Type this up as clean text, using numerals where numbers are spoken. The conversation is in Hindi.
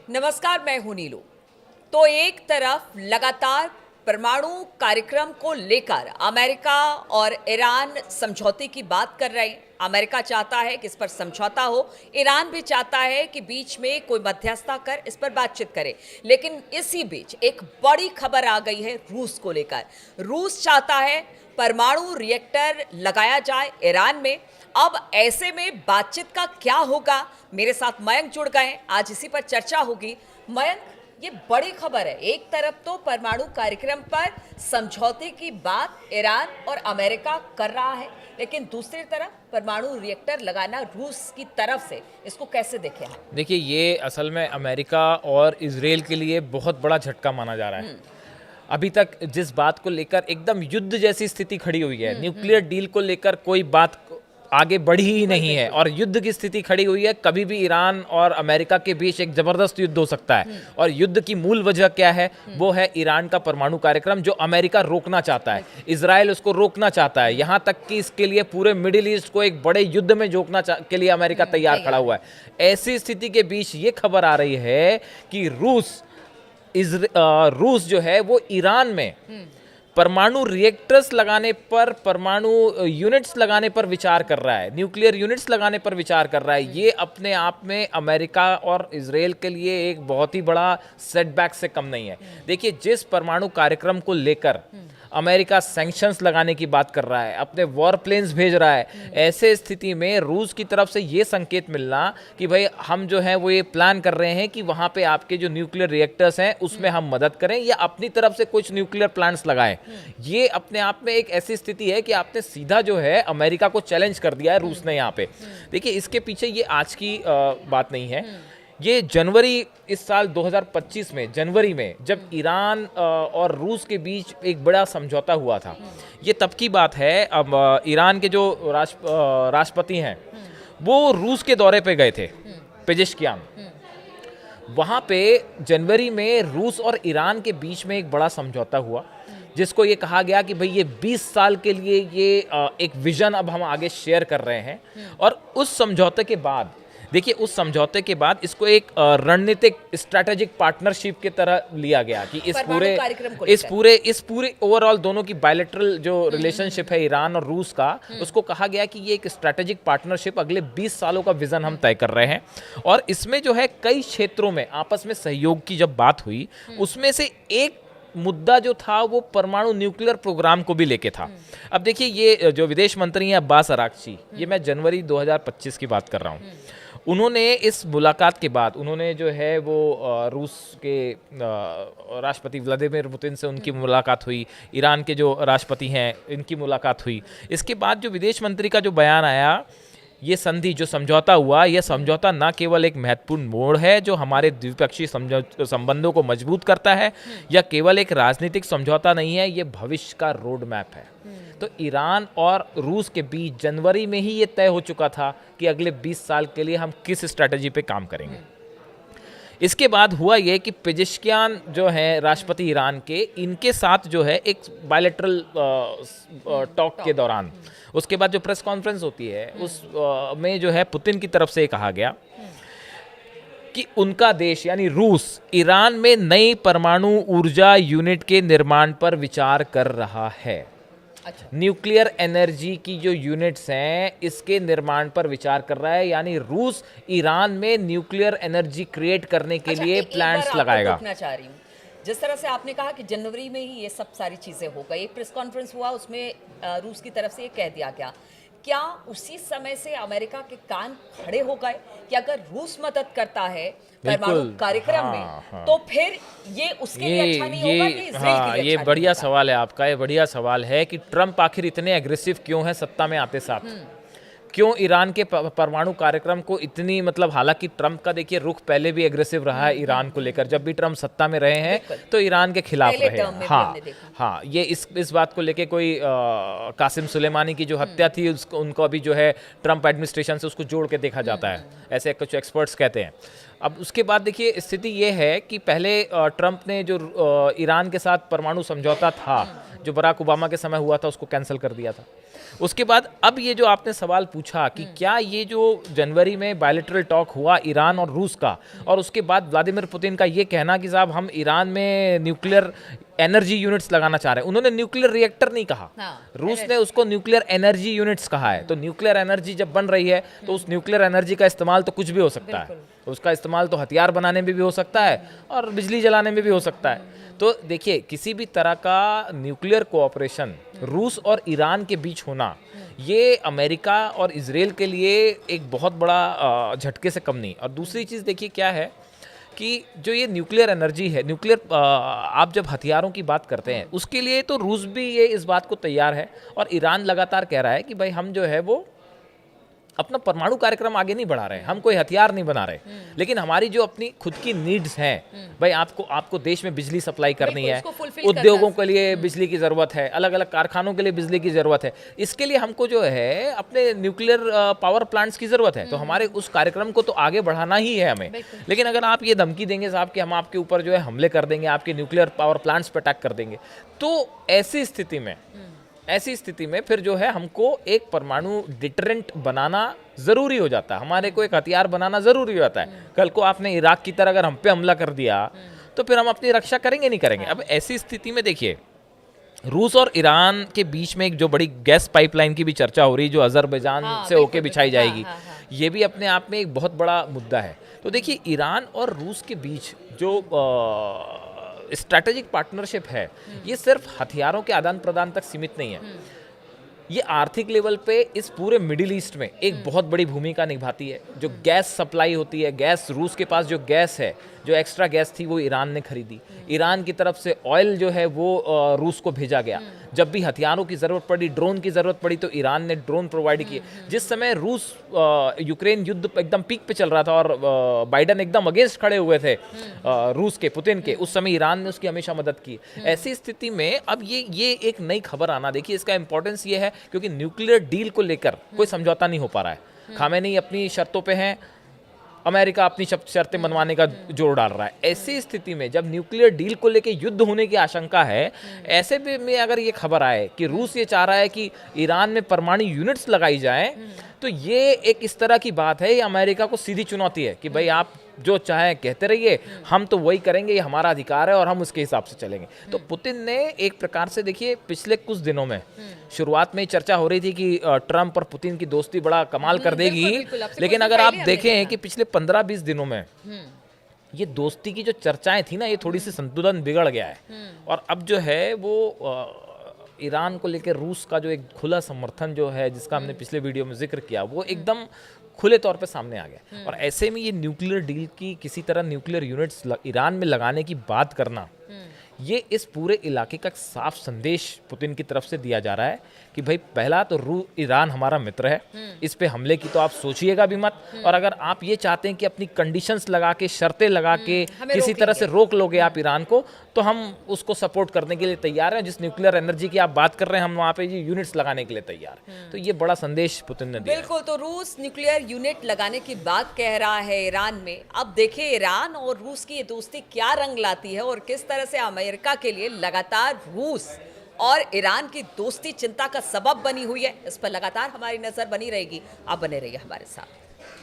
नमस्कार, मैं हूं नीलू। तो एक तरफ लगातार परमाणु कार्यक्रम को लेकर अमेरिका और ईरान समझौते की बात कर रहे हैं। अमेरिका चाहता है कि इस पर समझौता हो, ईरान भी चाहता है कि बीच में कोई मध्यस्थता कर इस पर बातचीत करे। लेकिन इसी बीच एक बड़ी खबर आ गई है रूस को लेकर। रूस चाहता है परमाणु रिएक्टर लगाया जाए ईरान में। अब ऐसे में बातचीत का क्या होगा? मेरे साथ मयंक जुड़ गए, आज इसी पर चर्चा होगी। मयंक, ये बड़ी खबर है। एक तरफ तो परमाणु कार्यक्रम पर समझौते की बात ईरान और अमेरिका कर रहा है, लेकिन दूसरी तरफ परमाणु रिएक्टर लगाना रूस की तरफ से, इसको कैसे देखें हम? देखिए, ये असल में अमेरिका और इजराइल के लिए बहुत बड़ा झटका माना जा रहा है। अभी तक जिस बात को लेकर एकदम युद्ध जैसी स्थिति खड़ी हुई है, न्यूक्लियर डील को लेकर कोई बात आगे बढ़ी ही नहीं है और युद्ध की स्थिति खड़ी हुई है। कभी भी ईरान और अमेरिका के बीच एक जबरदस्त युद्ध हो सकता है। और युद्ध की मूल वजह क्या है? वो है ईरान का परमाणु कार्यक्रम, जो अमेरिका रोकना चाहता है, इजराइल उसको रोकना चाहता है। यहाँ तक कि इसके लिए पूरे मिडिल ईस्ट को एक बड़े युद्ध में झोंकना के लिए अमेरिका तैयार खड़ा हुआ है। ऐसी स्थिति के बीच ये खबर आ रही है कि रूस जो है वो ईरान में परमाणु रिएक्टर्स लगाने पर, परमाणु यूनिट्स लगाने पर विचार कर रहा है, न्यूक्लियर यूनिट्स लगाने पर विचार कर रहा है। ये अपने आप में अमेरिका और इजराइल के लिए एक बहुत ही बड़ा सेटबैक से कम नहीं है। देखिए, जिस परमाणु कार्यक्रम को लेकर अमेरिका सैंक्शंस लगाने की बात कर रहा है, अपने वॉर प्लेन्स भेज रहा है, ऐसे स्थिति में रूस की तरफ से ये संकेत मिलना कि भाई हम जो है वो ये प्लान कर रहे हैं कि वहाँ पे आपके जो न्यूक्लियर रिएक्टर्स हैं उसमें हम मदद करें या अपनी तरफ से कुछ न्यूक्लियर प्लांट्स लगाएं। ये अपने आप में एक ऐसी स्थिति है कि आपने सीधा जो है अमेरिका को चैलेंज कर दिया है रूस ने यहाँ पे। देखिए, इसके पीछे ये आज की बात नहीं है। ये जनवरी इस साल 2025 में जनवरी में जब ईरान और रूस के बीच एक बड़ा समझौता हुआ था, ये तब की बात है। अब ईरान के जो राष्ट्रपति हैं वो रूस के दौरे पे गए थे, पेजेश्कियान। वहाँ पे जनवरी में रूस और ईरान के बीच में एक बड़ा समझौता हुआ, जिसको ये कहा गया कि भाई ये 20 साल के लिए ये एक विजन अब हम आगे शेयर कर रहे हैं। और उस समझौते के बाद, देखिए, उस समझौते के बाद इसको एक रणनीतिक स्ट्रैटेजिक पार्टनरशिप की तरह लिया गया कि इस पूरे ओवरऑल दोनों की बायलैटरल जो रिलेशनशिप है ईरान और रूस का, उसको कहा गया कि ये एक स्ट्रैटेजिक पार्टनरशिप, अगले 20 सालों का विजन हम तय कर रहे हैं। और इसमें जो है कई क्षेत्रों में आपस में सहयोग की जब बात हुई, उसमें से एक मुद्दा जो था वो परमाणु न्यूक्लियर प्रोग्राम को भी लेके था। अब देखिए, ये जो विदेश मंत्री हैं अब्बास अराक्ची, ये मैं जनवरी 2025 की बात कर रहा हूँ, उन्होंने इस मुलाकात के बाद उन्होंने जो है वो रूस के राष्ट्रपति व्लादिमीर पुतिन से उनकी मुलाकात हुई, ईरान के जो राष्ट्रपति हैं इनकी मुलाकात हुई। इसके बाद जो विदेश मंत्री का जो बयान आया, ये संधि जो समझौता हुआ, यह समझौता न केवल एक महत्वपूर्ण मोड़ है जो हमारे द्विपक्षीय संबंधों को मजबूत करता है, या केवल एक राजनीतिक समझौता नहीं है, ये भविष्य का रोड मैप है। तो ईरान और रूस के बीच जनवरी में ही ये तय हो चुका था कि अगले 20 साल के लिए हम किस स्ट्रैटेजी पे काम करेंगे। इसके बाद हुआ ये कि पेजेश्कियान जो है राष्ट्रपति ईरान के, इनके साथ जो है एक बायलैटरल टॉक के दौरान, उसके बाद जो प्रेस कॉन्फ्रेंस होती है उस में जो है पुतिन की तरफ से कहा गया कि उनका देश यानी रूस ईरान में नई परमाणु ऊर्जा यूनिट के निर्माण पर विचार कर रहा है। अच्छा। न्यूक्लियर एनर्जी की जो यूनिट्स हैं इसके निर्माण पर विचार कर रहा है, यानी रूस ईरान में न्यूक्लियर एनर्जी क्रिएट करने के लिए प्लांट्स लगाएगा। चाह रही हूँ, जिस तरह से आपने कहा कि जनवरी में ही ये सब सारी चीजें हो गई, एक प्रेस कॉन्फ्रेंस हुआ, उसमें रूस की तरफ से ये कह दिया गया, क्या उसी समय से अमेरिका के कान खड़े हो गए कि अगर रूस मदद करता है परमाणु कार्यक्रम में, तो फिर ये उसके लिए अच्छा नहीं होगा कि इजराइल के लिए ये अच्छा बढ़िया नहीं होगा? सवाल है आपका। ये बढ़िया सवाल है कि ट्रंप आखिर इतने एग्रेसिव क्यों है सत्ता में आते साथ, क्यों ईरान के परमाणु कार्यक्रम को इतनी, मतलब हालांकि ट्रंप का देखिए रुख पहले भी एग्रेसिव रहा है ईरान को लेकर। जब भी ट्रंप सत्ता में रहे हैं तो ईरान के खिलाफ रहे हैं। हाँ, ये इस बात को लेके कोई कासिम सुलेमानी की जो हत्या थी उसको, उनको अभी जो है ट्रंप एडमिनिस्ट्रेशन से उसको जोड़ के देखा जाता है, ऐसे कुछ एक्सपर्ट्स कहते हैं। अब उसके बाद देखिए स्थिति ये है कि पहले ट्रंप ने जो ईरान के साथ परमाणु समझौता था, जो बराक ओबामा के समय हुआ था उसको कैंसिल कर दिया था। उसके बाद अब ये जो आपने सवाल पूछा कि क्या ये जो जनवरी में बायलैटरल टॉक हुआ ईरान और रूस का, और उसके बाद व्लादिमीर पुतिन का ये कहना कि साहब हम ईरान में न्यूक्लियर एनर्जी यूनिट्स लगाना चाह रहे हैं, उन्होंने न्यूक्लियर रिएक्टर नहीं कहा, रूस ने उसको न्यूक्लियर एनर्जी यूनिट्स कहा है। तो न्यूक्लियर एनर्जी जब बन रही है तो उस न्यूक्लियर एनर्जी का इस्तेमाल तो कुछ भी हो सकता है, उसका इस्तेमाल तो हथियार बनाने में भी हो सकता है और बिजली जलाने में भी हो सकता है। तो देखिए किसी भी तरह का न्यूक्लियर कोऑपरेशन रूस और ईरान के बीच होना ये अमेरिका और इजराइल के लिए एक बहुत बड़ा झटके से कम नहीं। और दूसरी चीज़ देखिए क्या है कि जो ये न्यूक्लियर एनर्जी है, न्यूक्लियर आप जब हथियारों की बात करते हैं उसके लिए तो रूस भी ये इस बात को तैयार है और ईरान लगातार कह रहा है कि भाई हम जो है वो अपना परमाणु कार्यक्रम आगे नहीं बढ़ा रहे हैं, हम कोई हथियार नहीं बना रहे, लेकिन हमारी जो अपनी खुद की नीड्स हैं, भाई आपको देश में बिजली सप्लाई करनी है, उद्योगों के लिए बिजली की ज़रूरत है, अलग अलग कारखानों के लिए बिजली की ज़रूरत है, इसके लिए हमको जो है अपने न्यूक्लियर पावर प्लांट्स की ज़रूरत है। तो हमारे उस कार्यक्रम को तो आगे बढ़ाना ही है हमें। लेकिन अगर आप ये धमकी देंगे साहब कि हम आपके ऊपर जो है हमले कर देंगे, आपके न्यूक्लियर पावर प्लांट्स पर अटैक कर देंगे, तो ऐसी स्थिति में फिर जो है हमको एक परमाणु डिटरेंट बनाना ज़रूरी हो जाता है, हमारे को एक हथियार बनाना ज़रूरी हो जाता है। कल को आपने इराक की तरह अगर हम पे हमला कर दिया तो फिर हम अपनी रक्षा करेंगे नहीं करेंगे। अब ऐसी स्थिति में देखिए रूस और ईरान के बीच में एक जो बड़ी गैस पाइपलाइन की भी चर्चा हो रही है जो अजरबैजान से होके बिछाई जाएगी, ये भी अपने आप में एक बहुत बड़ा मुद्दा है। तो देखिए ईरान और रूस के बीच जो स्ट्रैटेजिक पार्टनरशिप है ये सिर्फ हथियारों के आदान प्रदान तक सीमित नहीं है, ये आर्थिक लेवल पे इस पूरे मिडिल ईस्ट में एक बहुत बड़ी भूमिका निभाती है। जो गैस सप्लाई होती है, गैस रूस के पास जो गैस है, जो एक्स्ट्रा गैस थी वो ईरान ने खरीदी, ईरान की तरफ से ऑयल जो है वो रूस को भेजा गया। जब भी हथियारों की ज़रूरत पड़ी, ड्रोन की ज़रूरत पड़ी तो ईरान ने ड्रोन प्रोवाइड किए। जिस समय रूस यूक्रेन युद्ध एकदम पीक पे चल रहा था और बाइडन एकदम अगेंस्ट खड़े हुए थे रूस के, पुतिन के, उस समय ईरान ने उसकी हमेशा मदद की। ऐसी स्थिति में अब ये एक नई खबर आना, देखिए इसका इंपॉर्टेंस ये है क्योंकि न्यूक्लियर डील को लेकर कोई समझौता नहीं हो पा रहा है। खामेनी अपनी शर्तों पे हैं, अमेरिका अपनी शर्तें मनवाने का जोर डाल रहा है। ऐसी स्थिति में जब न्यूक्लियर डील को लेकर युद्ध होने की आशंका है, ऐसे में अगर ये खबर आए कि रूस ये चाह रहा है कि ईरान में परमाणु यूनिट्स लगाई जाएं, तो ये एक इस तरह की बात है, ये अमेरिका को सीधी चुनौती है कि भाई आप जो चाहे कहते रहिए, हम तो वही करेंगे, ये हमारा अधिकार है और हम उसके हिसाब से चलेंगे। तो पुतिन ने एक प्रकार से देखिए पिछले कुछ दिनों में शुरुआत में चर्चा हो रही थी कि ट्रंप और पुतिन की दोस्ती बड़ा कमाल कर देगी, लेकिन अगर आप देखें कि पिछले 15-20 दिनों में ये दोस्ती की जो चर्चाएं थी ना, ये थोड़ी सी संतुलन बिगड़ गया है। और अब जो है वो ईरान को लेकर रूस का जो एक खुला समर्थन जो है, जिसका हमने पिछले वीडियो में जिक्र किया, वो एकदम खुले तौर पे सामने आ गया। और ऐसे में ये न्यूक्लियर डील की किसी तरह न्यूक्लियर यूनिट्स ईरान में लगाने की बात करना, ये इस पूरे इलाके का साफ संदेश पुतिन की तरफ से दिया जा रहा है कि भाई पहला तो ईरान हमारा मित्र है, इस पे हमले की तो आप सोचिएगा भी मत। और अगर आप ये चाहते हैं कि अपनी कंडीशंस लगा के, शर्तें लगा के किसी तरह से रोक लोगे आप ईरान को, तो हम उसको सपोर्ट करने के लिए तैयार हैं। जिस न्यूक्लियर एनर्जी की आप बात कर रहे हैं, हम वहाँ पे ये यूनिट्स लगाने के लिए तैयार हैं। तो ये बड़ा संदेश पुतिन ने दिया। बिल्कुल, तो रूस न्यूक्लियर यूनिट लगाने की बात कह रहा है ईरान में। अब देखिए ईरान और रूस की ये दोस्ती क्या रंग लाती है और किस तरह से अमेरिका के लिए लगातार रूस और ईरान की दोस्ती चिंता का सबब बनी हुई है। इस पर लगातार हमारी नजर बनी रहेगी। आप बने रहिए हमारे साथ।